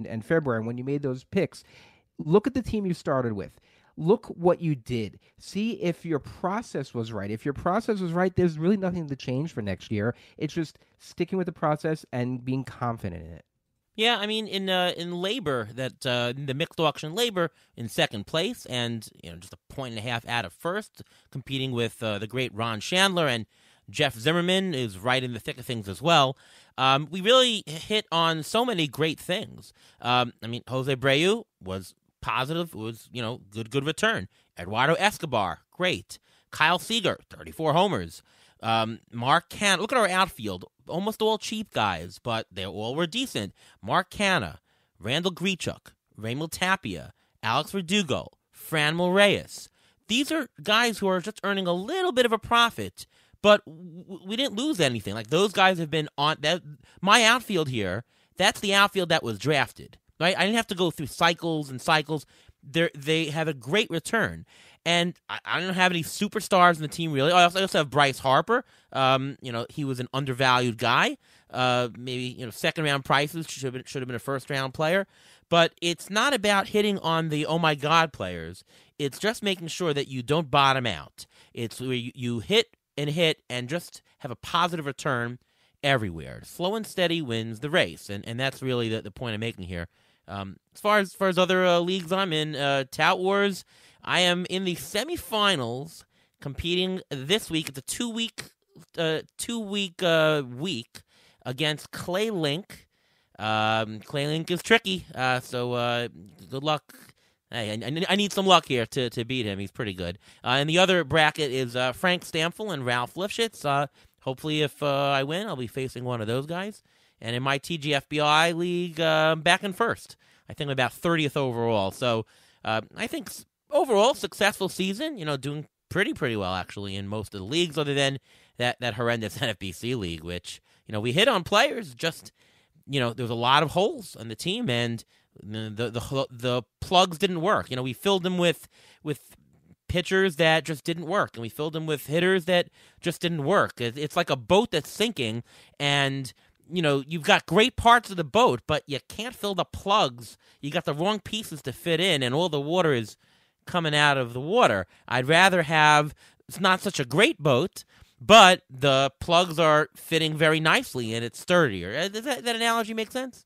and February when you made those picks, look at the team you started with. Look what you did. See if your process was right. If your process was right, there's really nothing to change for next year. It's just sticking with the process and being confident in it. Yeah, I mean, in labor, that in the mixed auction labor in second place, and just a point and a half out of first, competing with the great Ron Chandler, and Jeff Zimmerman is right in the thick of things as well. We really hit on so many great things. I mean, Jose Abreu was positive, was good return. Eduardo Escobar, great. Kyle Seager, 34 homers. Mark Canha, look at our outfield. Almost all cheap guys, but they all were decent. Mark Canha, Randall Grichuk, Raymond Tapia, Alex Verdugo, Franmil Reyes. These are guys who are just earning a little bit of a profit, but we didn't lose anything. Like, those guys have been on that. My outfield here, that's the outfield that was drafted. Right? I didn't have to go through cycles and cycles. They have a great return. And I don't have any superstars in the team, really. I also have Bryce Harper. He was an undervalued guy. Maybe second round prices should have been a first round player. But it's not about hitting on the oh my god players. It's just making sure that you don't bottom out. It's where you hit and just have a positive return everywhere. Slow and steady wins the race, and that's really the point I'm making here. As far as other leagues I'm in, Tout Wars, I am in the semifinals, competing this week. It's a two-week week against Clay Link. Clay Link is tricky, so good luck. Hey, I need some luck here to beat him. He's pretty good. And the other bracket is Frank Stamfel and Ralph Lifshitz. Hopefully, if I win, I'll be facing one of those guys. And in my TGFBI league, back in first. I think I'm about 30th overall. So I think overall successful season. Doing pretty well actually in most of the leagues, other than that horrendous NFBC league, which we hit on players. Just there was a lot of holes on the team, and the plugs didn't work. We filled them with pitchers that just didn't work, and we filled them with hitters that just didn't work. It's like a boat that's sinking, and you've got great parts of the boat, but you can't fill the plugs. You got the wrong pieces to fit in, and all the water is coming out of the water. I'd rather have, it's not such a great boat, but the plugs are fitting very nicely, and it's sturdier. Does that analogy make sense?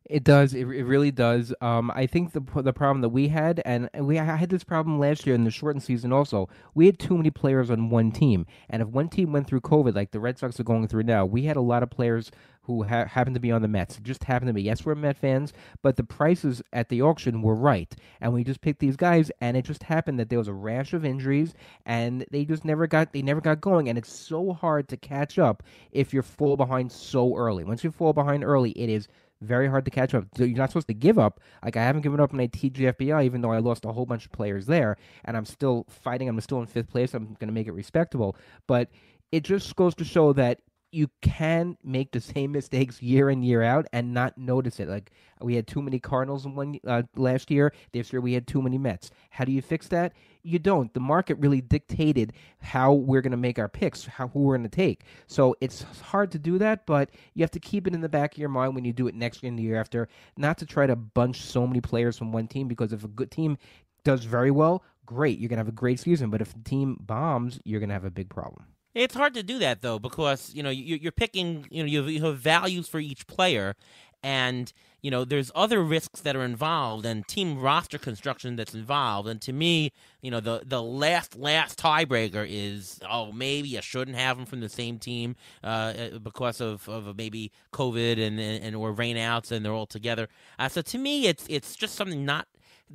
It does. It really does. I think the problem that we had, and I had this problem last year in the shortened season also. We had too many players on one team, and if one team went through COVID, like the Red Sox are going through now, we had a lot of players who happened to be on the Mets. It just happened to be. Yes, we're Met fans, but the prices at the auction were right, and we just picked these guys, and it just happened that there was a rash of injuries, and they just never got going, and it's so hard to catch up if you fall behind so early. Once you fall behind early, it is very hard to catch up. So you're not supposed to give up. Like, I haven't given up in a TGFBI, even though I lost a whole bunch of players there, and I'm still fighting. I'm still in fifth place. I'm going to make it respectable. But it just goes to show that you can make the same mistakes year in, year out and not notice it. Like, we had too many Cardinals in one last year. This year we had too many Mets. How do you fix that? You don't. The market really dictated how we're going to make our picks, who we're going to take. So it's hard to do that, but you have to keep it in the back of your mind when you do it next year and the year after, not to try to bunch so many players from one team, because if a good team does very well, great, you're going to have a great season. But if the team bombs, you're going to have a big problem. It's hard to do that, though, because you're picking. You have values for each player, and there's other risks that are involved, and team roster construction that's involved. And to me, the last tiebreaker is, maybe you shouldn't have them from the same team because of maybe COVID and or rainouts, and they're all together. So to me, it's just something not.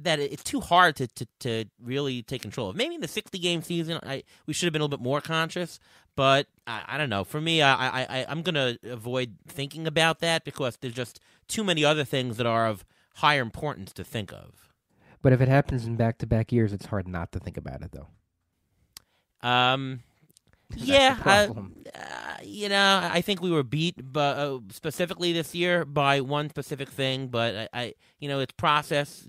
That it's too hard to really take control of. Maybe in the 60-game season, we should have been a little bit more conscious, but I don't know. For me, I'm going to avoid thinking about that because there's just too many other things that are of higher importance to think of. But if it happens in back-to-back years, it's hard not to think about it, though. Yeah, I think we were beat, specifically this year by one specific thing. But it's process.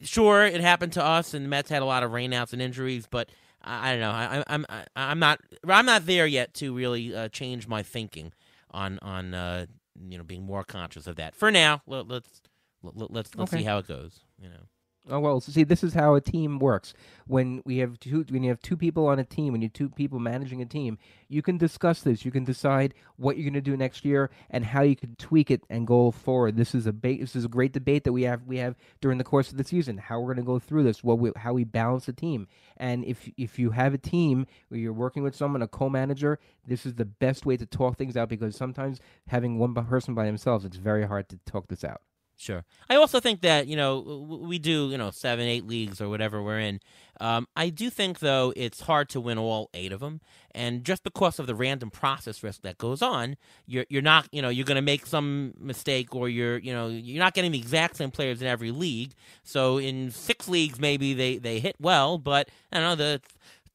Sure, it happened to us, and the Mets had a lot of rainouts and injuries. But I don't know. I'm not there yet to really change my thinking on being more conscious of that. For now, let's see Okay. how it goes. You know. Oh well, see, this is how a team works. When you have two people on a team, when you have two people managing a team, you can discuss this. You can decide what you're going to do next year and how you can tweak it and go forward. This is a great debate that we have during the course of the season. How we're going to go through this, how we balance the team, and if you have a team where you're working with someone, a co-manager, this is the best way to talk things out because sometimes having one person by themselves, it's very hard to talk this out. Sure. I also think that, we do, 7, 8 leagues or whatever we're in. I do think, though, it's hard to win all 8 of them. And just because of the random process risk that goes on, you're not, you're going to make some mistake or you're not getting the exact same players in every league. So in 6 leagues, maybe they hit well, but I don't know, the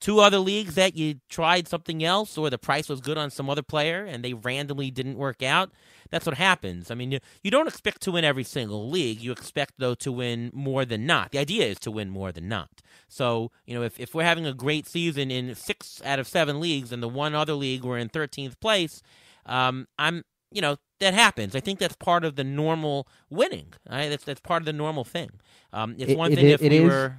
2 other leagues that you tried something else or the price was good on some other player and they randomly didn't work out. That's what happens. I mean, you don't expect to win every single league. You expect, though, to win more than not. The idea is to win more than not. So, if we're having a great season in 6 out of 7 leagues and the one other league we're in 13th place, that happens. I think that's part of the normal winning. Right? That's part of the normal thing. It's one thing if we were...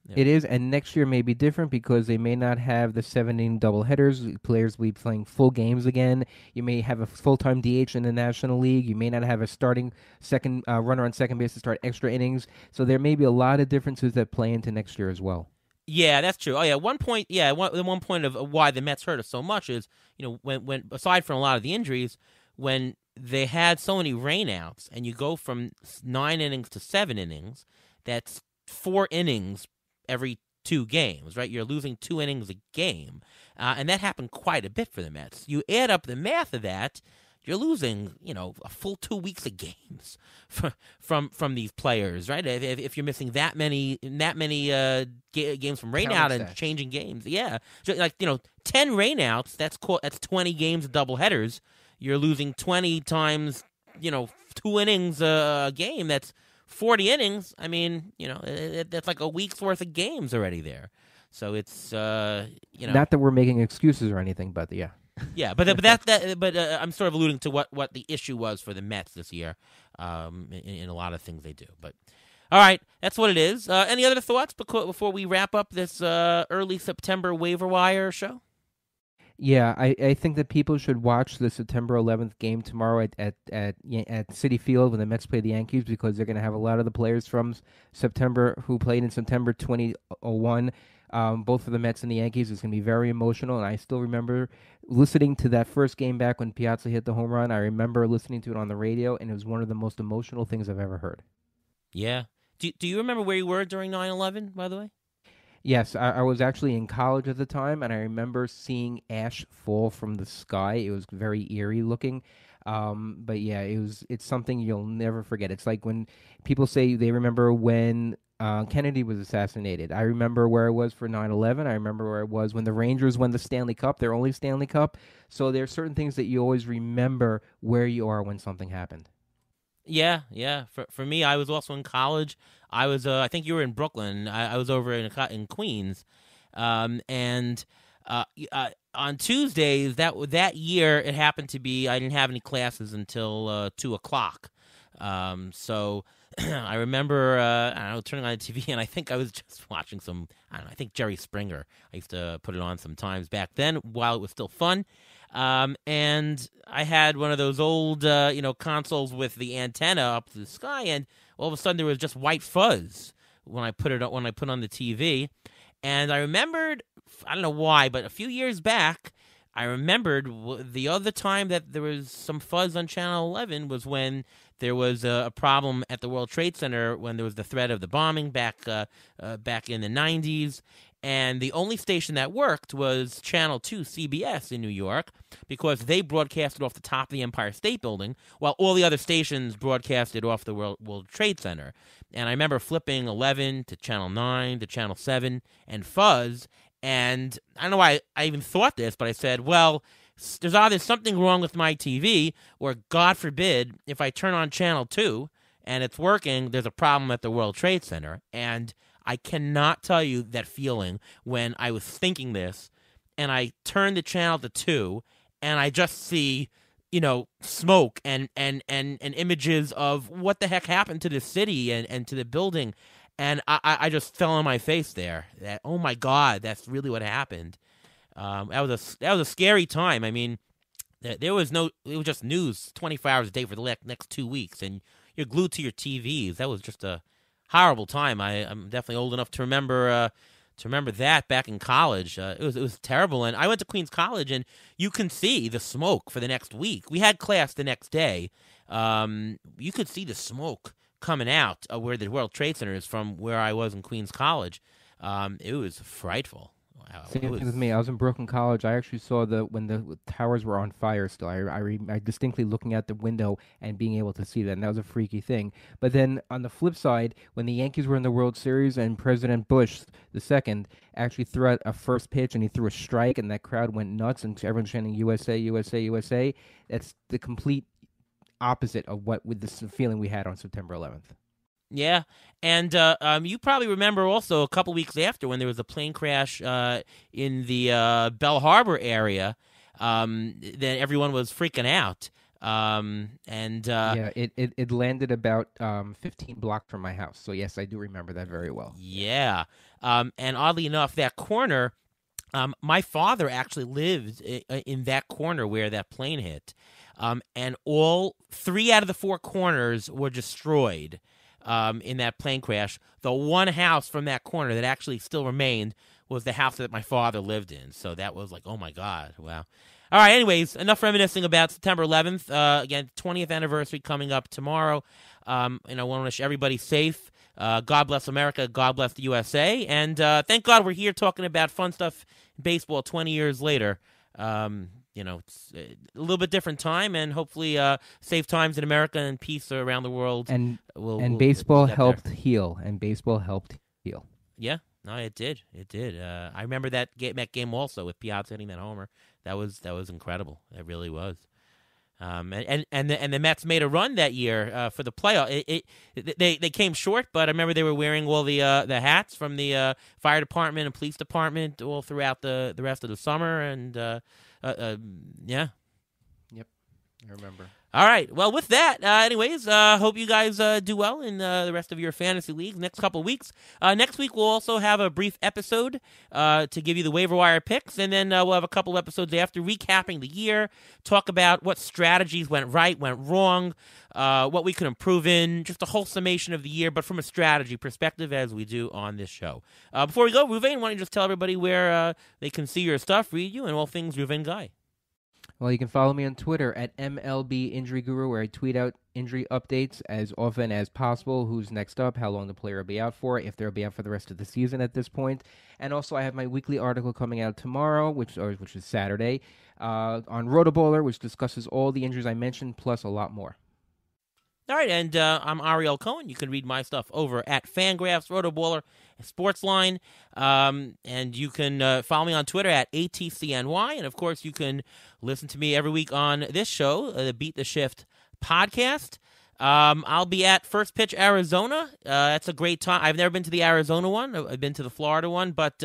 Yeah. It is, and next year may be different because they may not have the 7 inning doubleheaders. Players will be playing full games again. You may have a full-time DH in the National League. You may not have a starting second runner on second base to start extra innings. So there may be a lot of differences that play into next year as well. Yeah, that's true. Oh, yeah. One point of why the Mets hurt us so much is, when aside from a lot of the injuries, when they had so many rainouts, and you go from 9 innings to 7 innings, that's 4 innings every 2 games, right? You're losing 2 innings a game, and that happened quite a bit for the Mets. You add up the math of that, you're losing, a full 2 weeks of games from these players, right? If you're missing that many games from rainout and changing games, yeah, like 10 rainouts, that's 20 games of doubleheaders. You're losing 20 times, 2 innings a game. That's 40 innings. I mean, that's like a week's worth of games already there. So it's not that we're making excuses or anything, but yeah. Yeah, but I'm sort of alluding to what the issue was for the Mets this year, in a lot of things they do. But all right, that's what it is. Any other thoughts before we wrap up this early September waiver wire show? Yeah, I think that people should watch the September 11th game tomorrow at Citi Field when the Mets play the Yankees because they're going to have a lot of the players from September who played in September 2001, both for the Mets and the Yankees. It's going to be very emotional, and I still remember listening to that first game back when Piazza hit the home run. I remember listening to it on the radio, and it was one of the most emotional things I've ever heard. Yeah. Do you remember where you were during 9/11, by the way? Yes, I was actually in college at the time, and I remember seeing ash fall from the sky. It was very eerie looking, but yeah, it's something you'll never forget. It's like when people say they remember when Kennedy was assassinated. I remember where I was for 9/11. I remember where I was when the Rangers won the Stanley Cup, their only Stanley Cup. So there are certain things that you always remember where you are when something happened. Yeah. For me, I was also in college. I was, I think you were in Brooklyn. I was over in Queens, and on Tuesdays that year it happened to be I didn't have any classes until 2:00. So I remember I don't know, turning on the TV and I think I was just watching some I think Jerry Springer. I used to put it on sometimes back then while it was still fun. And I had one of those old, consoles with the antenna up to the sky, and all of a sudden there was just white fuzz when I put on the TV. And I remembered, I don't know why, but a few years back, I remembered the other time that there was some fuzz on Channel 11 was when there was a problem at the World Trade Center when there was the threat of the bombing back in the 90s. And the only station that worked was Channel 2 CBS in New York because they broadcasted off the top of the Empire State Building while all the other stations broadcasted off the World Trade Center. And I remember flipping 11 to Channel 9 to Channel 7 and fuzz. And I don't know why I even thought this, but I said, well, there's either something wrong with my TV or, God forbid, if I turn on Channel 2 and it's working, there's a problem at the World Trade Center. And I cannot tell you that feeling when I was thinking this and I turned the channel to 2 and I just see, smoke and images of what the heck happened to the city and to the building. And I just fell on my face there. That, oh my God, that's really what happened. That was a scary time. I mean, it was just news 24 hours a day for the next 2 weeks, and you're glued to your TVs. That was just a horrible time. I'm definitely old enough to remember that back in college. It was terrible. And I went to Queens College, and you can see the smoke for the next week. We had class the next day. You could see the smoke coming out where the World Trade Center is from where I was in Queens College. It was frightful. Wow. Same thing with me. I was in Brooklyn College. I actually saw when the towers were on fire still. I distinctly looking out the window and being able to see that, and that was a freaky thing. But then on the flip side, when the Yankees were in the World Series and President Bush II actually threw out a first pitch and he threw a strike and that crowd went nuts and everyone's chanting USA, USA, USA, that's the complete opposite of what with this feeling we had on September 11th. Yeah, and you probably remember also a couple weeks after when there was a plane crash in the Bell Harbor area, then everyone was freaking out. Yeah, it landed about 15 blocks from my house. So yes, I do remember that very well. Yeah, and oddly enough, that corner, my father actually lived in that corner where that plane hit, and all 3 out of the 4 corners were destroyed. In that plane crash. The one house from that corner that actually still remained was the house that my father lived in. So that was like, oh my God, wow. All right, anyways, enough reminiscing about September 11th. Again, 20th anniversary coming up tomorrow. And I want to wish everybody safe. God bless America. God bless the USA. And thank God we're here talking about fun stuff in baseball 20 years later. It's a little bit different time, and hopefully safe times in America and peace around the world. And baseball helped heal. And baseball helped heal. Yeah, no, it did. It did. I remember that game also with Piazza hitting that homer. That was incredible. It really was. And the Mets made a run that year for the playoff. They came short, but I remember they were wearing all the hats from the fire department and police department all throughout the rest of the summer, and yeah. Yep, I remember. All right. Well, with that, anyways, hope you guys do well in the rest of your fantasy leagues next couple of weeks. Next week, we'll also have a brief episode to give you the waiver wire picks, and then we'll have a couple episodes after recapping the year, talk about what strategies went right, went wrong, what we could improve in, just a whole summation of the year, but from a strategy perspective, as we do on this show. Before we go, Ruvain, why don't you just tell everybody where they can see your stuff, read you, and all things Ruvain Guy? Well, you can follow me on Twitter at MLB Injury Guru, where I tweet out injury updates as often as possible, who's next up, how long the player will be out for, if they'll be out for the rest of the season at this point. And also I have my weekly article coming out tomorrow, which is Saturday, on Rotoballer, which discusses all the injuries I mentioned, plus a lot more. All right, and I'm Ariel Cohen. You can read my stuff over at Fangraphs, Rotoballer, Sportsline, and you can follow me on Twitter at ATCNY, and of course you can listen to me every week on this show, the Beat the Shift podcast. I'll be at First Pitch Arizona. That's a great time. I've never been to the Arizona one. I've been to the Florida one, but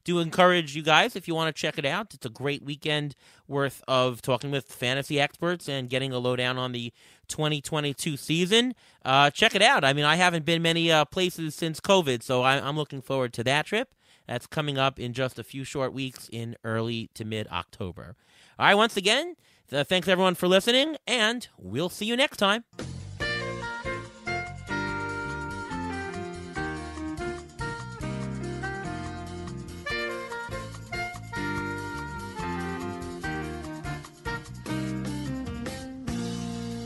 do encourage you guys if you want to check it out. It's a great weekend worth of talking with fantasy experts and getting a lowdown on the 2022 season. Check it out. I mean, I haven't been many places since COVID, so I'm looking forward to that trip. That's coming up in just a few short weeks in early to mid-October. All right, once again, thanks everyone for listening, and we'll see you next time.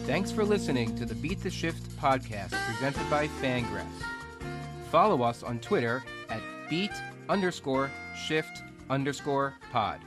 Thanks for listening to the Beat the Shift podcast presented by Fangraphs. Follow us on Twitter at beat_shift_pod.